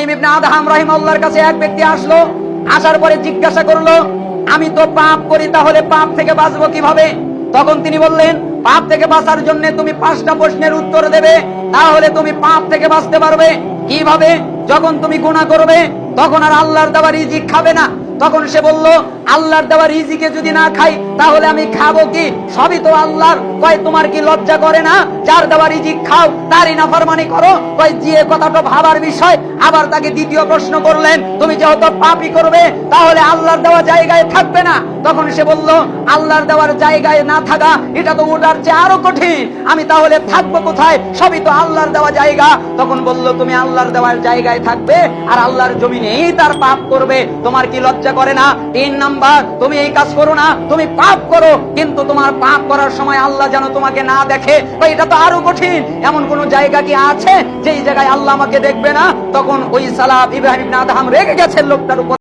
ইব্রাহিম ইবনে Adham রাহিমাহুল্লাহর কাছে এক ব্যক্তি আসলো, আসার পরে জিজ্ঞাসা করলো, আমি তো পাপ করি, তাহলে পাপ থেকে বাঁচবো কিভাবে? তখন তিনি বললেন, পাপ থেকে বাঁচার জন্য তুমি 5টা প্রশ্নের উত্তর দেবে, তাহলে তুমি পাপ থেকে বাঁচতে পারবে। কিভাবে? যখন তুমি গুনাহ করবে তখন আর আল্লাহর দেওয়া রিজিক খাবে না। তখন সে বলল, আল্লাহর দেওয়া রিজিকে যদি না খাই তাহলে আমি খাবো কি? সবই তো আল্লাহর। কয়, তোমার কি লজ্জা করে না? যার দেওয়া রিজিক খাও তারই নাফরমানি করো। কয়, যে কথাটা ভাবার বিষয়। আবার তাকে দ্বিতীয় প্রশ্ন করলেন, তুমি যেহেতু পাপই করবে তাহলে আল্লাহর দেওয়া জায়গায় থাকবে না। তখন সে বলল, আল্লাহর দেওয়ার জায়গায় না থাকা এটা তো ওটার চেয়ে আরো কঠিন, আমি তাহলে থাকবো কোথায়? সবই তো আল্লাহর দেওয়া জায়গা। তখন বলল, তুমি আল্লাহর দেওয়ার জায়গায় থাকবে আর আল্লাহর জমিনেই তার পাপ করবে, তোমার কি লজ্জা করে না? 3 নাম্বার, তুমি এই কাজ করো না, তুমি পাপ করো, কিন্তু তোমার পাপ করার সময় আল্লাহ যেন তোমাকে না দেখে। এটা তো আরো কঠিন। এমন কোন জায়গা কি আছে যেই জায়গায় আল্লাহ আমাকে দেখবে না? তখন ওই সালাফ ইব্রাহিম ইবনে আদহাম রেগে গেছেন লোকটার উপর।